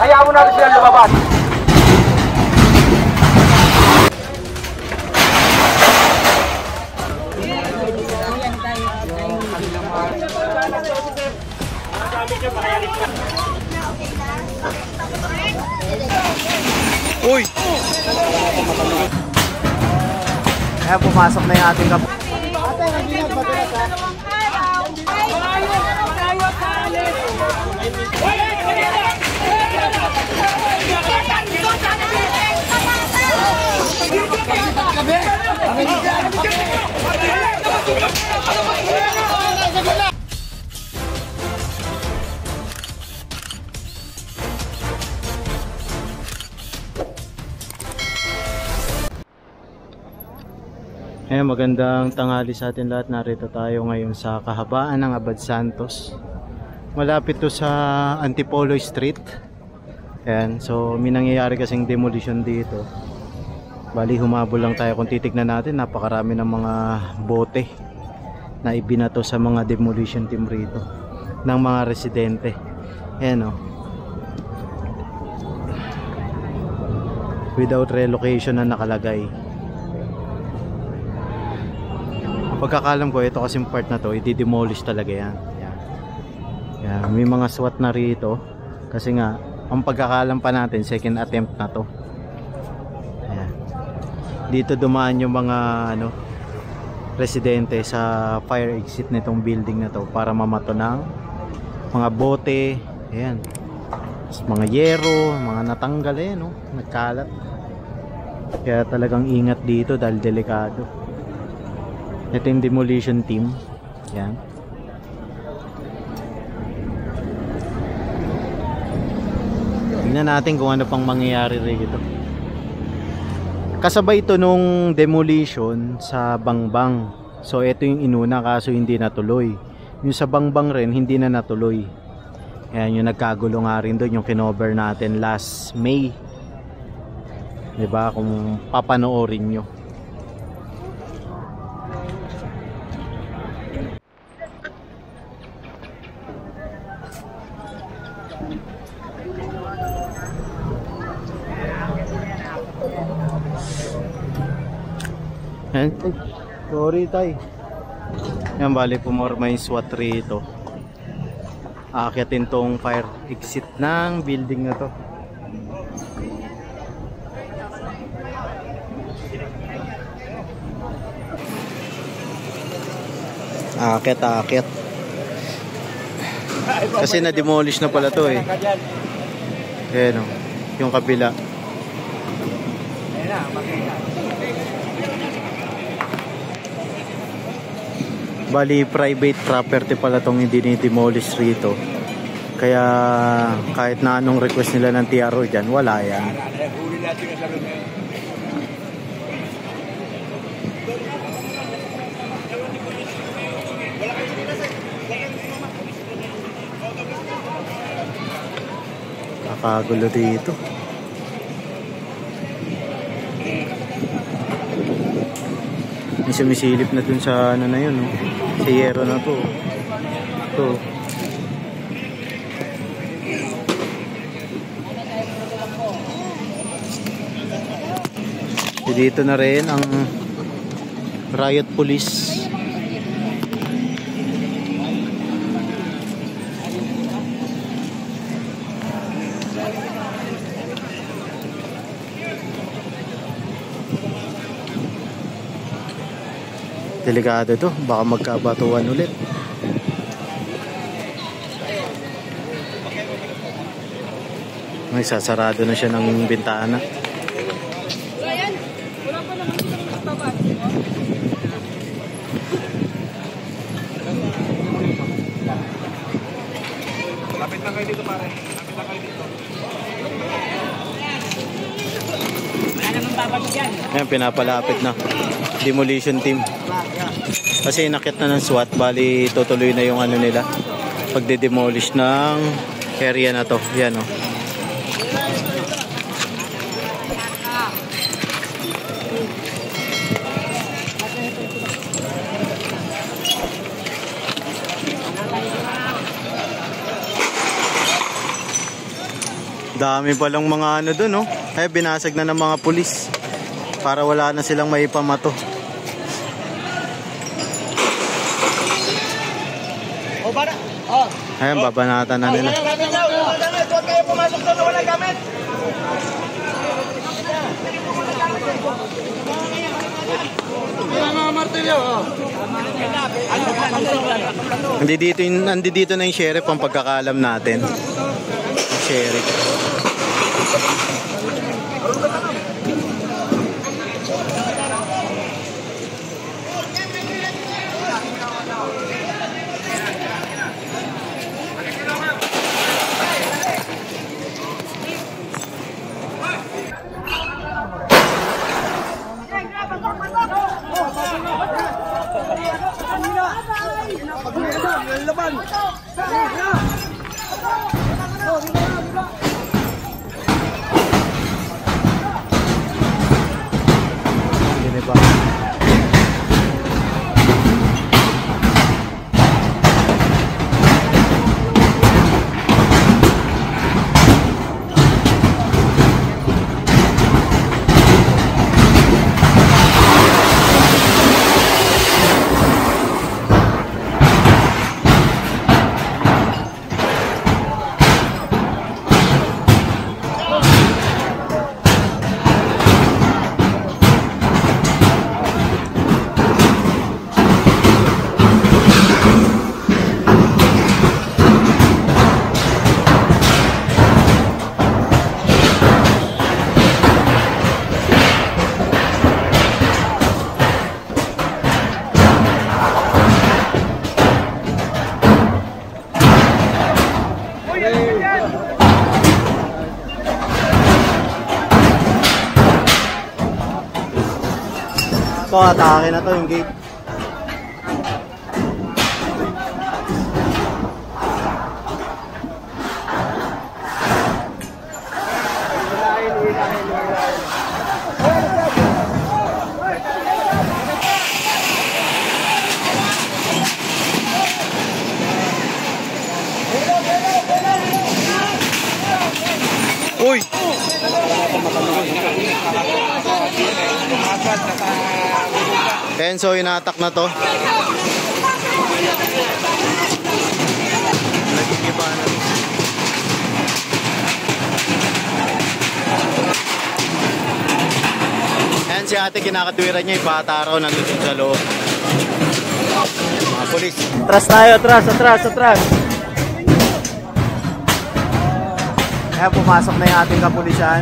Hayaan mo natin silang lumabas. Uy! Kaya pumasok na yung ating kap... Magandang tanghali sa atin lahat. Narito tayo ngayon sa kahabaan ng Abad Santos. Malapit to sa Antipolo Street. Ayan, so may nangyayari kasing demolition dito. Bali humabol lang tayo. Kung titignan natin, napakarami ng mga bote na ibinato sa mga demolition team rito ng mga residente. Ayan o. Without relocation na nakalagay. Pagkakalam ko, ito kasing part na to, i-demolish talaga yan. Yan. May mga SWAT na rito. Kasi nga, ang pagkakalam pa natin, second attempt na to. Yan. Dito dumaan yung mga residente sa fire exit nitong building na to para mamato ng mga bote. Ayan. Mga yero, mga natanggal nagkalat. Kaya talagang ingat dito dahil delikado. Ito yung demolition team. Yan. Tingnan natin kung ano pang mangyayari rito. Kasabay ito nung demolition sa Bangbang. So ito yung inuna kaso hindi natuloy. Yung sa Bangbang rin hindi na natuloy. Yan yung nagkagulo nga rin doon yung kinover natin last May. 'Di ba? Kung papanoorin nyo. Sorry tay. Yan, bali pumorma yung SWAT rito. Aakyatin tong fire exit ng building na to. Aakyat. Kasi na-demolish na pala to eh. Ayan o, yung kabila. Bali private property pala tong hindi ni-demolish rito. Kaya kahit na anong request nila ng TRO dyan, wala yan. Kakagulo dito. May sumisilip na dun sa na yun, no? Sa yero na to. Ito. Dito na rin ang riot police. Delikado to, baka magkabatuan ulit. May sasarado na siya ng bintana. Lapit na kayo dito pare. Lapit na kayo dito. Wala namang babag yan. Ayan, pinapalapit na. Demolition team. Kasi inakit na ng SWAT, bali tutuloy na yung ano nila pagde-demolish ng area na to. Yan o. Dami palang mga ano dun, no? Ay, binasag na ng mga pulis para wala na silang maipamato. O, para. O. Ayan, babanatan na nila. Huwag kayo pumasok doon na walang gamit. Mga martilyo. Andi dito na yung sheriff ang pagkakalam natin. Sheriff. Laban. Hindi ba? Ito, atake na to yung gate. Uy! Tenso, inatak na to. Nagigiba na. Ayan si ate, kinakatwiran niya, ipataraw nandun sa loob. Mga polis. Atras tayo, atras. Ayan, pumasok na yung ating kapulisan.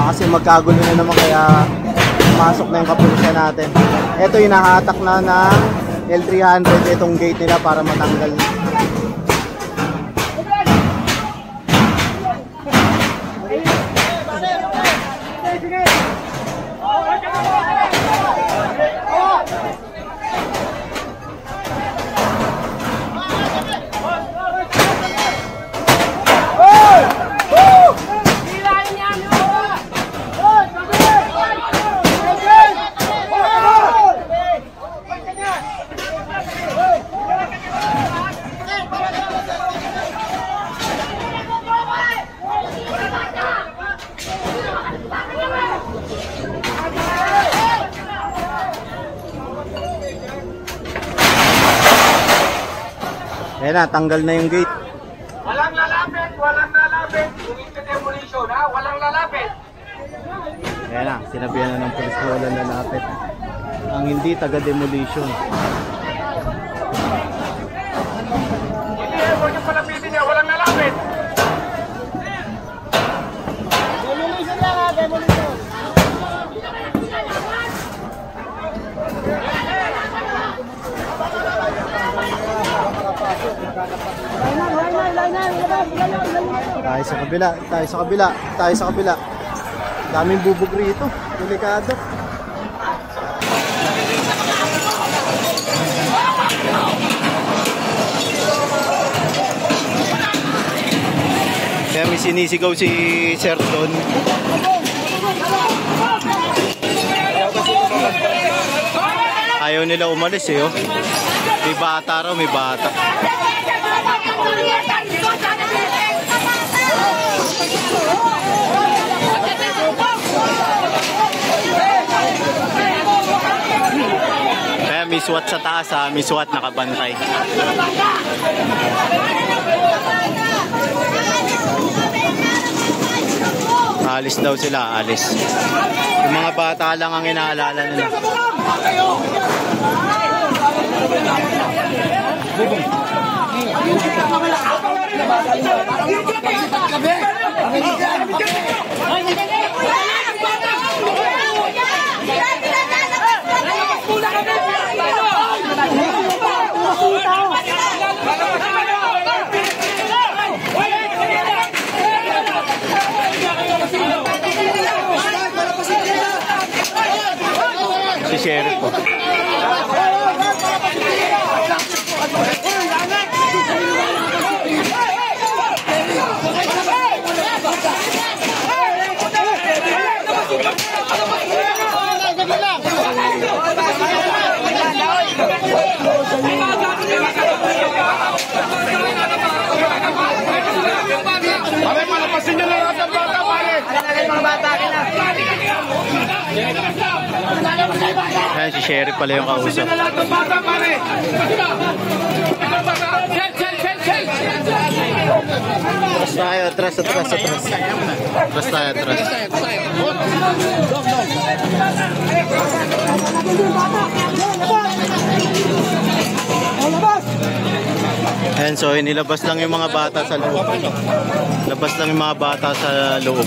Kasi magkagulo na naman kaya pumasok na yung kapulisan natin. Ito yung nahatak na ng L300, itong gate nila para matanggal. Ayan na, tanggal na yung gate. Walang lalapit. Kung ito demolition, ha? Walang lalapit. Ayan na, sinabihan na ng polis na walang lalapit. Ang hindi taga-demolition. Hindi, huwag yung palapitin niya. Walang lalapit. Demolition lang, ha? Demolition. Tayo sa kabila. Daming bubog rito. Delikado. Kaya may sinisigaw si Sir Don. Ayaw nila umalis eh. Oh. May bata raw, may bata. Kaya may SWAT sa taas ha, may SWAT nakabantay. Alis daw sila, alis. Yung mga bata lang ang inaalala nila. Si Sheriff po. Pare, malapasin nyo lang ang bata, pare! Mga bata ka na! Ayan, si Sheriff pala yung kausap. Atras tayo, atras. Atras tayo, atras. Ayan, so inilabas lang yung mga bata sa loob. Labas lang yung mga bata sa loob.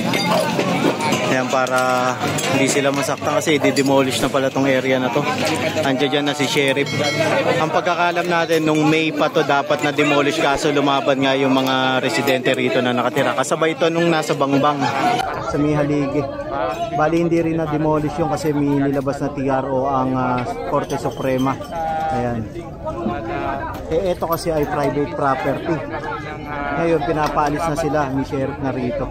Ayan, para hindi sila masaktan kasi i-demolish na pala tong area na to. Andiyan dyan na si Sheriff. Ang pagkakalam natin, nung May pa to dapat na demolish kaso lumaban nga yung mga residente rito na nakatira. Kasabay ito nung nasa Bangbang sa Mihaligi. Bali hindi rin na demolish yung kasi may nilabas na TRO ang Korte Suprema. Ayan. Eh ito kasi ay private property. Ngayon pinapaalis na sila ni Sheriff na rito.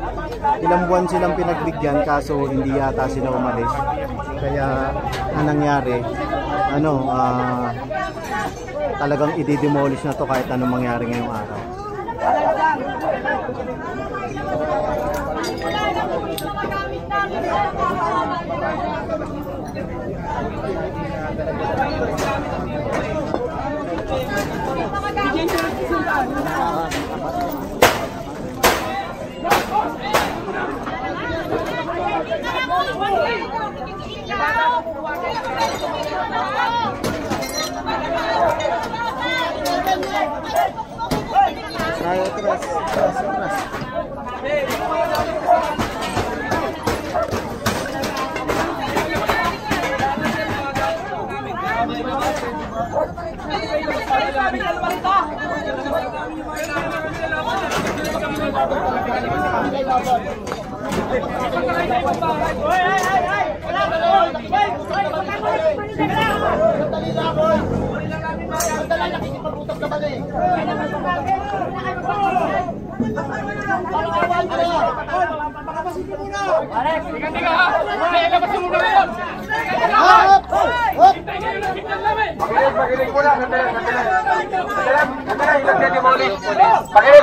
Ilang buwan silang pinagbigyan kaso hindi yata sila umalis. Kaya ang nangyari, talagang i-demolish na to kahit anong mangyari ngayong araw.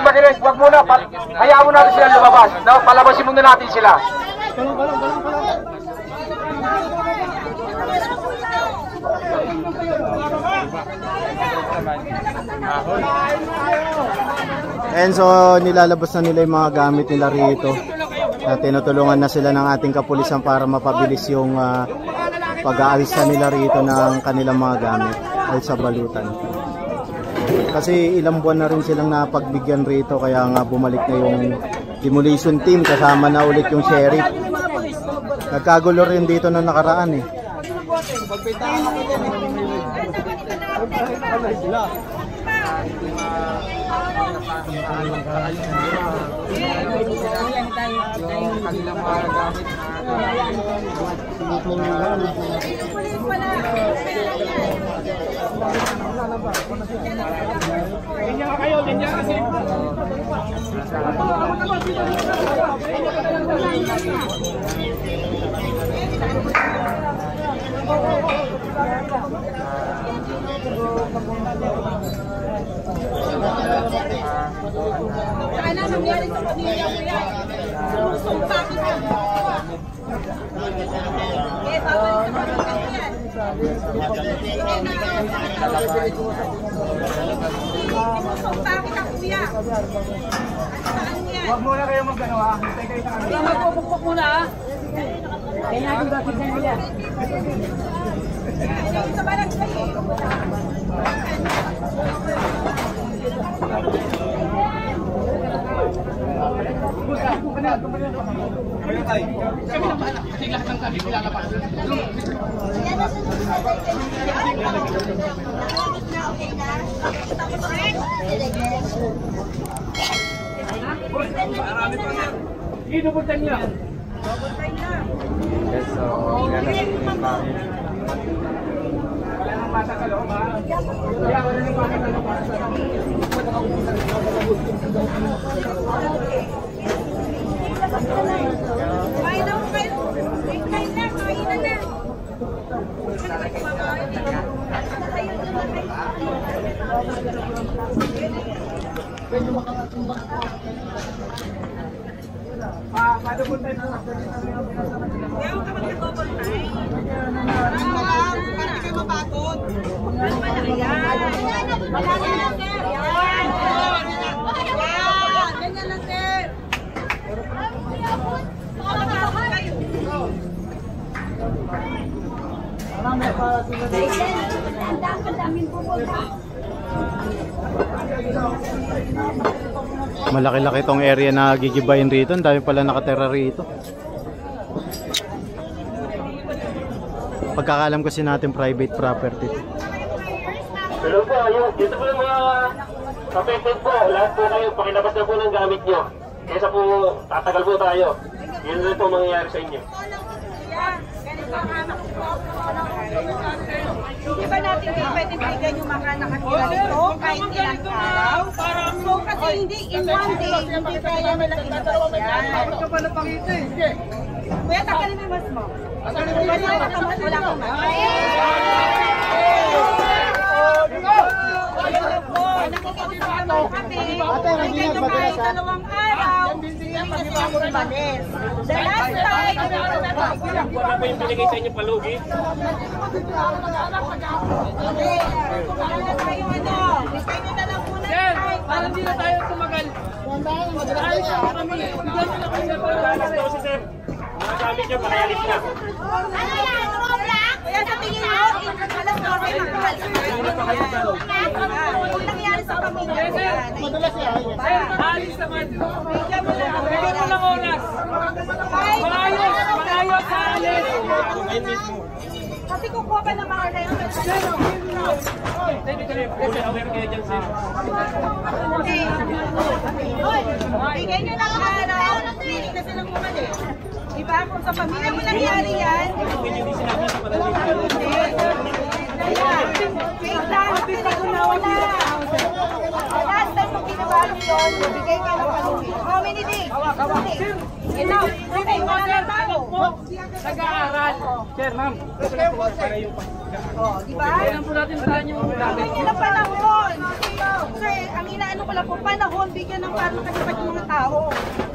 Makinig, wag muna. Hayaan mo natin sila lumabas. No? Palabasin muna natin sila. And so nilalabas na nila yung mga gamit nila rito. Tinutulungan na sila ng ating kapulisan para mapabilis yung pag-aalis na nila rito ng kanilang mga gamit ay sa balutan. Kasi ilang buwan na rin silang napagbigyan rito kaya nga bumalik na yung demolition team kasama na ulit yung sheriff. Nagkagulo rin dito na nakaraan eh. Sana nangyari sa pamilya ko yan. Sumusumpa ko sa eh, babalik sa pamilya ko yan. Sumusumpa kita, kuya. Saan yan? Huwag muna kayo mag-ano ha. Hintay kayo sa kanila. Magpupukpok muna ha. Kaya natin bakit na nila. Sa balag kayo eh. Inupuntan niyo. Yes, so, wala nang bata sa loob ha? Kaya wala nang bata sa loob ha? Kain na mo kayo. Kain na, kain na. Madupuntan na. Ayaw ka mag-double time. Para kayo mapagod. Yan. Ganyan lang, sir. Malaki-laki tong area na gigibayin rito. Ang dami pala nakatira rito. Pagkakalam kasi natin private property. Hello po, dito po yung mga affected po. Lahat po kayo, pakilabas na po ng gamit nyo. Kesa po, tatagal po tayo. Yun rin po mangyayari sa inyo. Di ba natin pwede bigyan yung mga nakatira ito kahit ilang araw? So kasi hindi in one day, hindi kaya nilang ilabas yan. Bakit ka pa napakita eh? Kuya, tagalin mo yung mas mo. Wala makamot, wala kang mas. Nakikiusap naman kami, bigyan nyo kahit 2 araw, hindi kasi ako umalis. The last time, Wala pa yung binigay sa inyo palugi? hindi, wala tayo ano, bigyan nyo na lang muna kahit Parang di na tayo tumagal. Ayos sa kami. Bigyan mo na kayo sa Alas 12, sir. Mga gamit nyo, pakialis na. ano yan, Roblox? Kaya sa tingin mo, alas 12 magkahal sa mga Kung nangyari sa pamilya ko yan, Madalas yan. Alis naman. bigyan mo lang. Bigyan mo ng oras. Kahit Malayos sa alis. kasi kukuha ka ng mga reference. Aware kayo dyan, sir. Bigyan nyo ng araw, hindi na silang umalis. Diba? Kung sa pamilya mo nangyari yan, hindi. Wait lang, kasi wala. Last time kung ginawa mo yun, bigay ka ng paluwi. How many days? Enough. Okay, wala na tao. Nag-aaral. Sir, ma'am. Diba? Kailan po natin saan yung gamit? Bigyan ng panahon. Sir, ang inaano ko lang po, panahon, bigyan ng parang kasipat yung mga tao.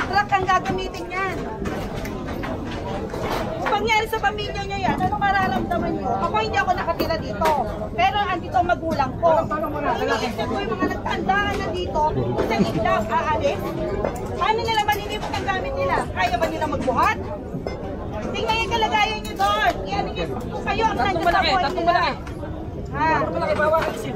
Truck ang gagamitin yan. Kung mangyari sa pamilya nyo yan, ano mararamdaman nyo? Ako hindi ako nakatira dito. Pero andito ang magulang ko. Ang iniisip ko yung mga nagtandaan na dito, kung sa iglap, aalis. Paano nila malilipot ang gamit nila? Kaya ba nila magbuhat? Tingnan yung kalagayan nyo doon. Iyan yung kayo ang nandiyan sa buhay nila. Ha? Malaki bawa kasi.